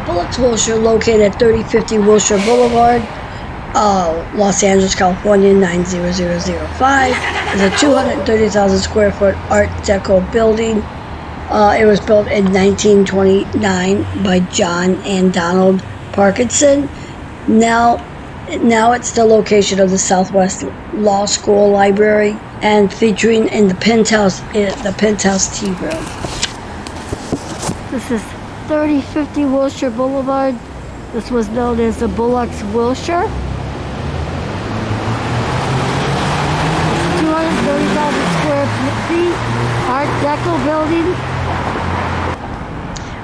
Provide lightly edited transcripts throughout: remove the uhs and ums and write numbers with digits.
Bullocks Wilshire, located at 3050 Wilshire Boulevard, Los Angeles, California, 90005, is a 230,000 square foot Art Deco building. It was built in 1929 by John and Donald Parkinson. Now it's the location of the Southwest Law School Library and featuring in the penthouse tea room. This is 3050 Wilshire Boulevard. This was known as the Bullocks Wilshire. It's 230,000 square feet Art Deco building.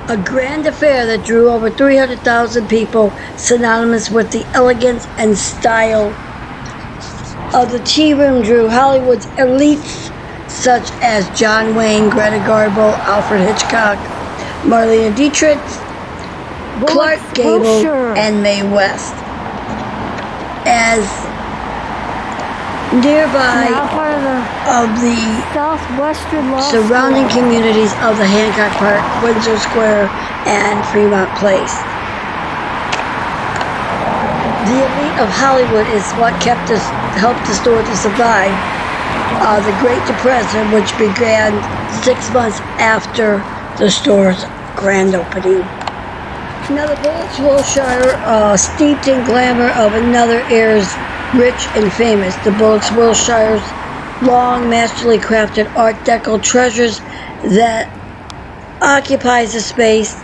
A grand affair that drew over 300,000 people, synonymous with the elegance and style of the tea room, drew Hollywood's elites such as John Wayne, Greta Garbo, Alfred Hitchcock, Marlene Dietrich, Clark Gable, and Mae West. As nearby of the southwestern surrounding communities of the Hancock Park, Windsor Square, and Fremont Place. The elite of Hollywood is what helped the store to survive the Great Depression, which began 6 months after the store's grand opening. Now the Bullocks Wilshire, steeped in glamour of another era's rich and famous, the Bullocks Wilshire's long, masterly crafted Art Deco treasures that occupies the space,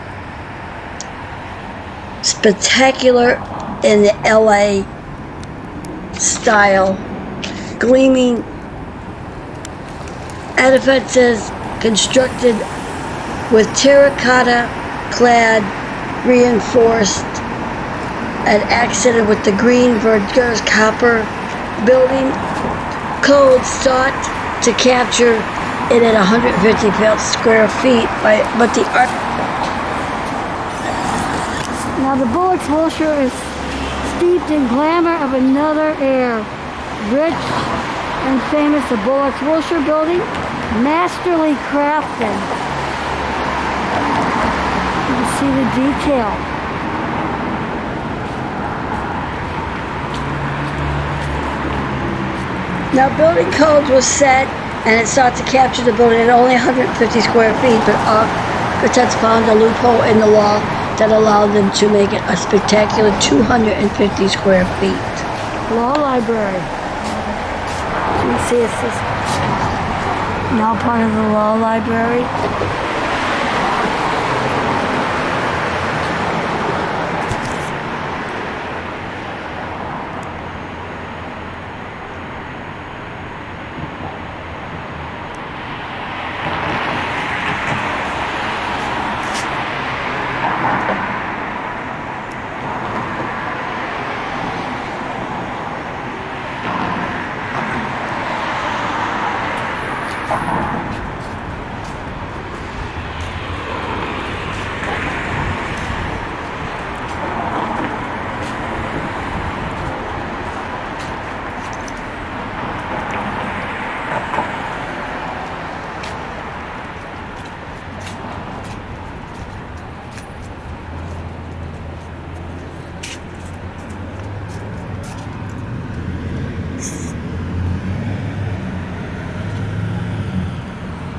spectacular in the LA style, gleaming edifices constructed with terracotta clad, reinforced and accented with the green Vergers copper. Building codes sought to capture it at 150 square feet, but the art. Now the Bullocks Wilshire is steeped in glamour of another era, rich and famous. The Bullocks Wilshire building, masterly crafted. You can see the detail. Now building codes was set and it sought to capture the building at only 150 square feet, but architects found a loophole in the law that allowed them to make it a spectacular 250 square feet. Law library. You can see it's now part of the law library.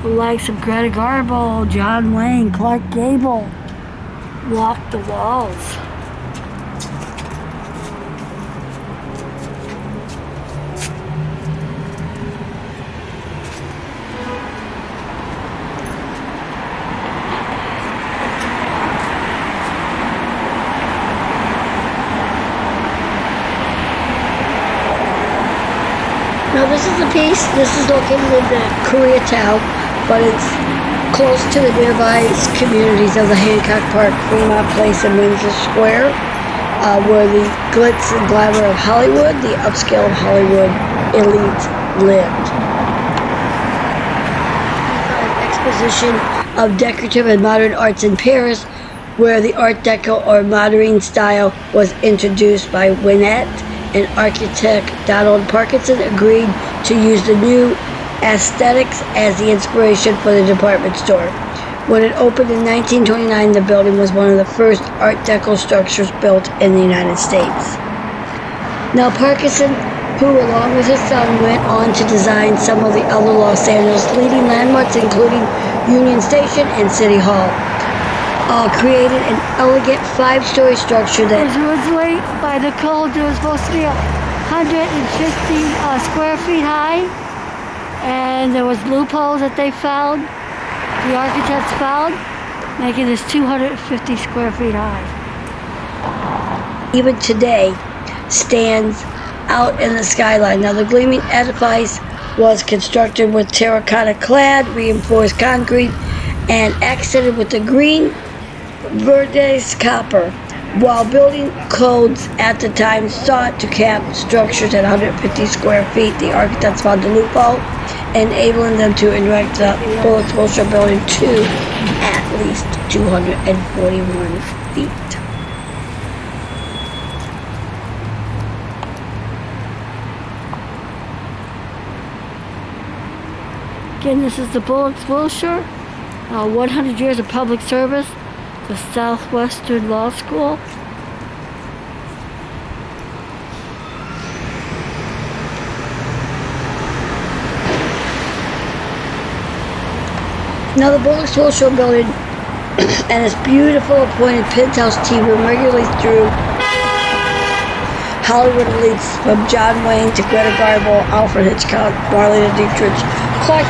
The likes of Greta Garbo, John Wayne, Clark Gable walked the walls. Now this is a piece, this is located in the Koreatown, but it's close to the nearby communities of the Hancock Park, Fremont Place, and Windsor Square, where the glitz and glamour of Hollywood, the upscale of Hollywood elite lived. An exposition of decorative and modern arts in Paris, where the Art Deco or modern style was introduced by Winnet, and architect Donald Parkinson agreed to use the new aesthetics as the inspiration for the department store. When it opened in 1929, the building was one of the first Art Deco structures built in the United States. Now Parkinson, who along with his son went on to design some of the other Los Angeles leading landmarks, including Union Station and City Hall, created an elegant 5-story structure that was originally, by the code, it was supposed to be 150 square feet high, and there was loopholes that they found, the architects found, making this 250 square feet high. even today stands out in the skyline. Now the gleaming edifice was constructed with terracotta clad, reinforced concrete, and accented with the green Verdes copper. While building codes at the time sought to cap structures at 150 square feet, the architects found a loophole, enabling them to erect the Bullocks Wilshire building to at least 241 feet. Again, this is the Bullocks Wilshire, 100 years of public service, the Southwestern Law School. Now the Bullocks Wilshire building and its beautiful appointed penthouse tea room regularly drew Hollywood elites from John Wayne to Greta Garbo, Alfred Hitchcock, Marlene Dietrich,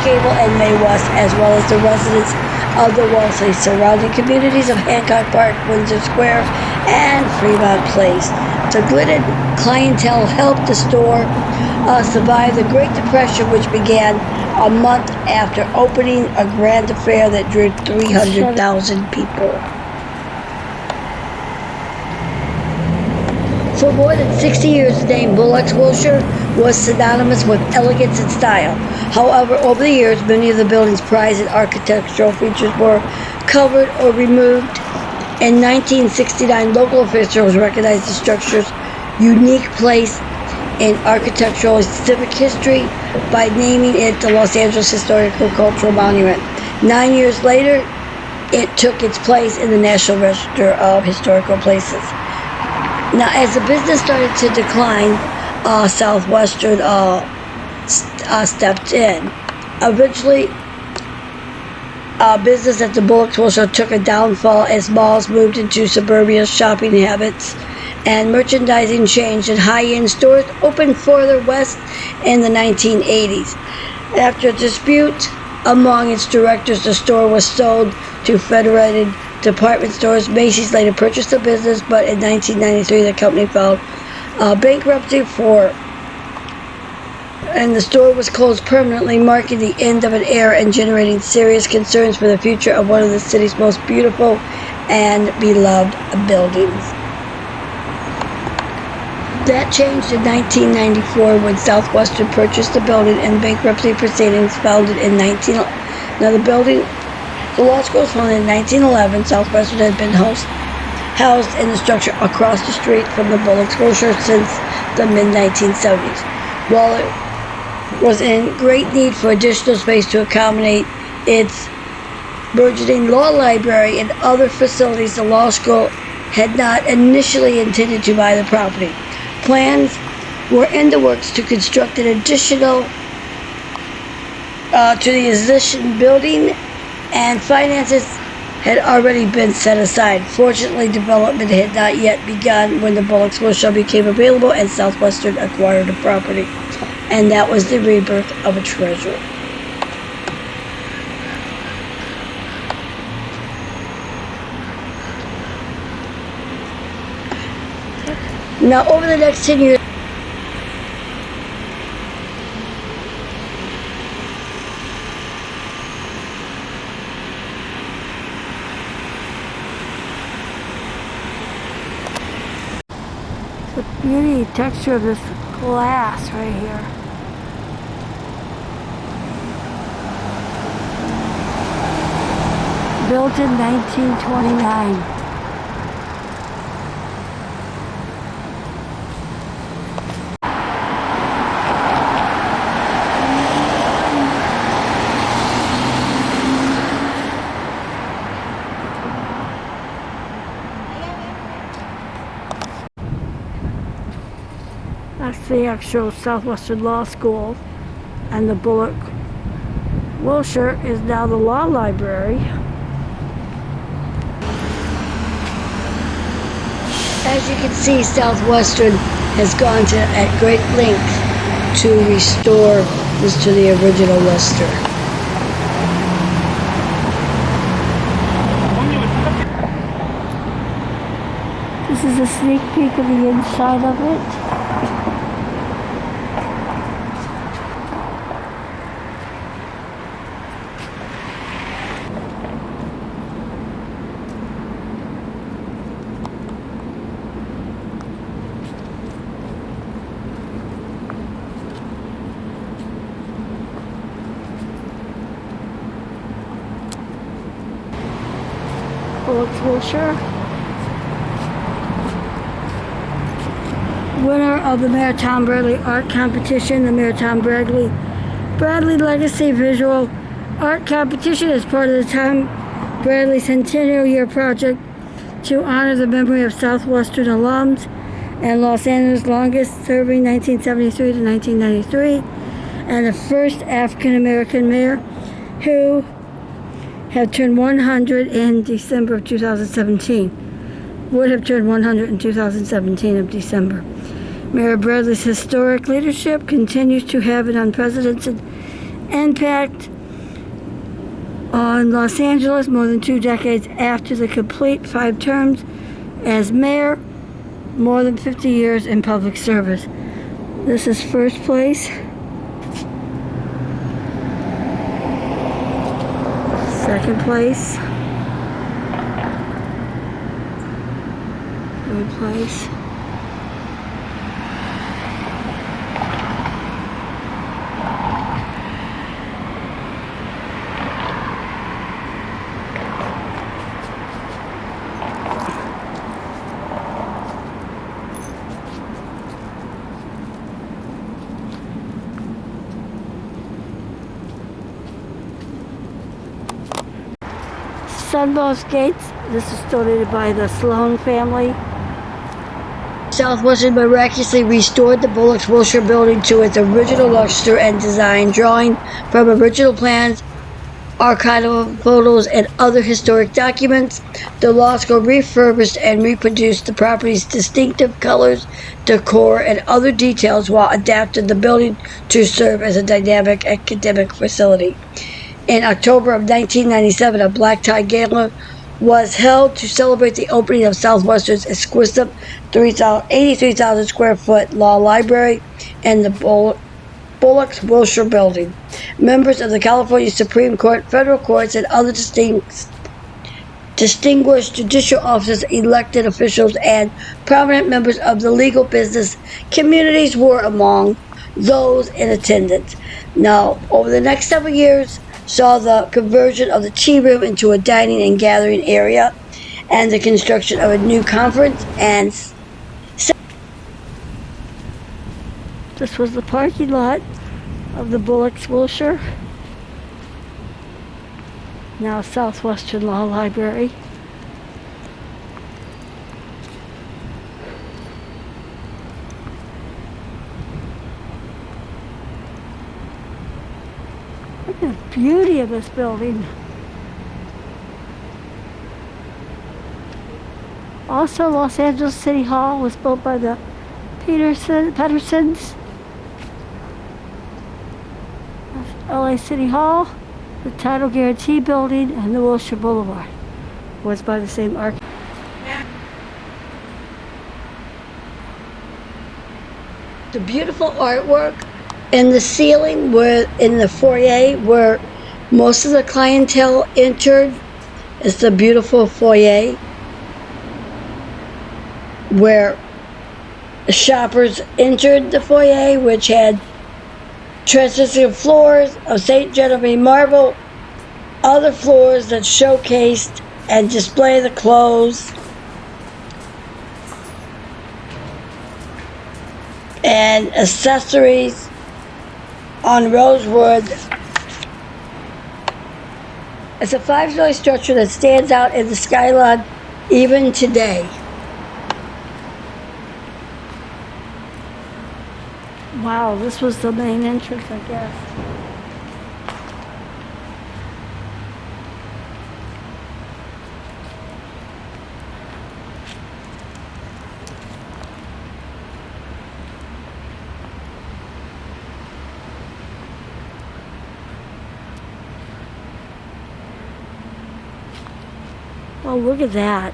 Gable and Mae West, as well as the residents of the wealthy surrounding communities of Hancock Park, Windsor Square, and Fremont Place. The gridded clientele helped the store survive the Great Depression, which began a month after opening a grand affair that drew 300,000 people. For more than 60 years, the name Bullocks Wilshire was synonymous with elegance and style. However, over the years, many of the building's prized architectural features were covered or removed. In 1969, local officials recognized the structure's unique place in architectural and civic history by naming it the Los Angeles Historical Cultural Monument. 9 years later, it took its place in the National Register of Historical Places. Now, as the business started to decline, Southwestern stepped in. Eventually, business at the Bullocks Wilshire took a downfall as malls moved into suburbia shopping habits, and merchandising changed, and high-end stores opened further west in the 1980s. After a dispute among its directors, the store was sold to Federated Department Stores. Macy's later purchased the business, but in 1993 the company filed bankruptcy and the store was closed permanently, marking the end of an era and generating serious concerns for the future of one of the city's most beautiful and beloved buildings. That changed in 1994 when Southwestern purchased the building and bankruptcy proceedings founded in 1911. Now the law school was founded in 1911. Southwestern had been housed in the structure across the street from the Bullocks Wilshire since the mid-1970s. While it was in great need for additional space to accommodate its burgeoning law library and other facilities, the law school had not initially intended to buy the property. Plans were in the works to construct an additional to the existing building, and finances had already been set aside. Fortunately, development had not yet begun when the Bullocks Wilshire became available and Southwestern acquired the property. And that was the rebirth of a treasure. Now, over the next 10 years, the beauty texture of this glass right here. Built in 1929. That's the actual Southwestern Law School, and the Bullock Wilshire is now the law library. As you can see, Southwestern has gone to at great length to restore this to the original luster. This is a sneak peek of the inside of it. Bullocks Wilshire, winner of the Mayor Tom Bradley Art Competition. The Mayor Tom Bradley Legacy Visual Art Competition is part of the Tom Bradley Centennial Year Project to honor the memory of Southwestern alums and Los Angeles' longest serving 1973 to 1993, and the first African American mayor who have turned 100 in December of 2017. Would have turned 100 in 2017 of December. Mayor Bradley's historic leadership continues to have an unprecedented impact on Los Angeles more than 2 decades after the complete 5 terms as mayor, more than 50 years in public service. This is first place. Second place. Third place. Sunmost Gates. This is donated by the Sloan family. Southwestern miraculously restored the Bullocks Wilshire building to its original luster and design, drawing from original plans, archival photos, and other historic documents. The law school refurbished and reproduced the property's distinctive colors, decor, and other details while adapting the building to serve as a dynamic academic facility. In October of 1997, a black tie gala was held to celebrate the opening of Southwestern's exquisite 83,000 square foot law library and the Bullocks Wilshire building. Members of the California Supreme Court, federal courts, and other distinguished judicial officers, elected officials, and prominent members of the legal business communities were among those in attendance. Now, over the next several years, saw the conversion of the tea room into a dining and gathering area and the construction of a new conference and this was the parking lot of the Bullocks Wilshire, now Southwestern Law Library. Look at the beauty of this building. Also, Los Angeles City Hall was built by the Petersons. LA City Hall, the Title Guarantee Building, and the Wilshire Boulevard was by the same architect. the beautiful artwork in the ceiling where in the foyer where most of the clientele entered. It's the beautiful foyer where shoppers entered the foyer, which had translucent floors of St. Genevieve marble, other floors that showcased and display the clothes, and accessories on rosewood. It's a five-story structure that stands out in the skyline even today. Wow, this was the main entrance, I guess. Oh, look at that.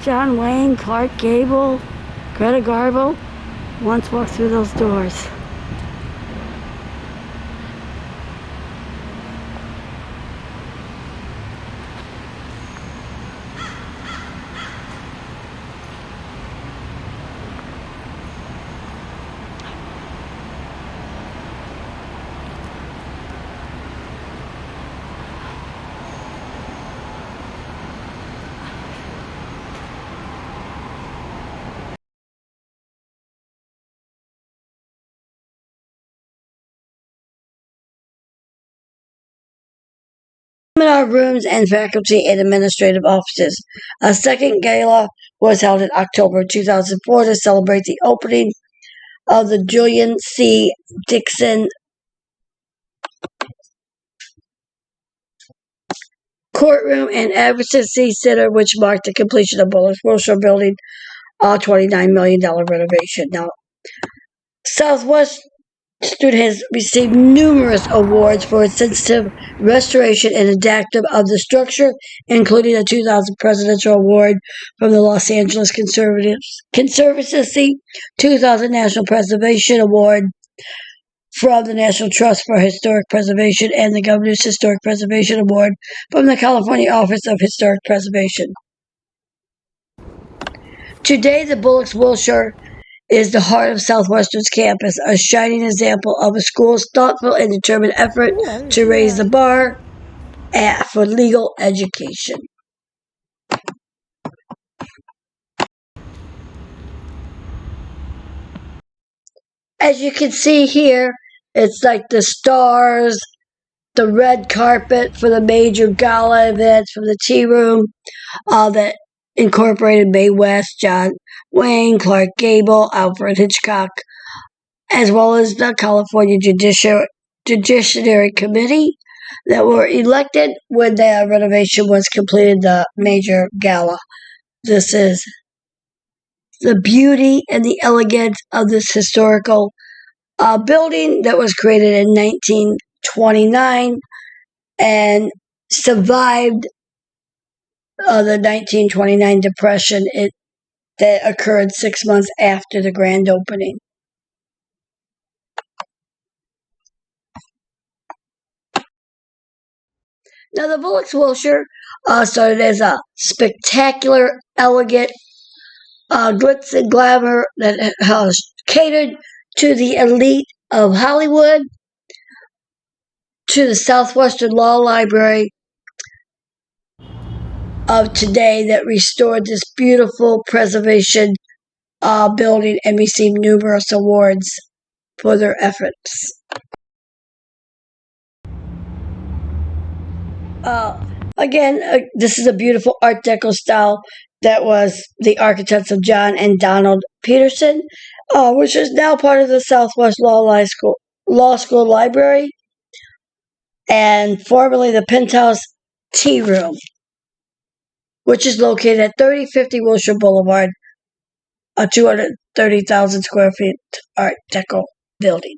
John Wayne, Clark Gable, Greta Garbo once walked through those doors. Seminar rooms and faculty and administrative offices. A second gala was held in October 2004 to celebrate the opening of the Julian C. Dixon Courtroom and Advocacy Center, which marked the completion of Bullock Wilshire Blvd, $29 million renovation. Now, Southwest Student has received numerous awards for its sensitive restoration and adaptive of the structure, including the 2000 Presidential Award from the Los Angeles Conservancy, 2000 National Preservation Award from the National Trust for Historic Preservation, and the Governor's Historic Preservation Award from the California Office of Historic Preservation. Today, the Bullocks Wilshire is the heart of Southwestern's campus, a shining example of a school's thoughtful and determined effort to raise the bar for legal education. As you can see here, it's like the stars, the red carpet for the major gala events from the tea room that incorporated Mae West, John Wayne, Clark Gable, Alfred Hitchcock, as well as the California Judiciary Committee that were elected when the renovation was completed, the major gala. This is the beauty and the elegance of this historical building that was created in 1929 and survived the 1929 Depression that occurred 6 months after the grand opening. Now, the Bullocks Wilshire started as a spectacular, elegant, glitz and glamour that catered to the elite of Hollywood, to the Southwestern Law Library of today that restored this beautiful preservation building and received numerous awards for their efforts. Again, this is a beautiful Art Deco style that was the architects of John and Donald Peterson, which is now part of the Southwest Law School Library, and formerly the Penthouse Tea Room, which is located at 3050 Wilshire Boulevard, a 230,000 square feet Art Deco building.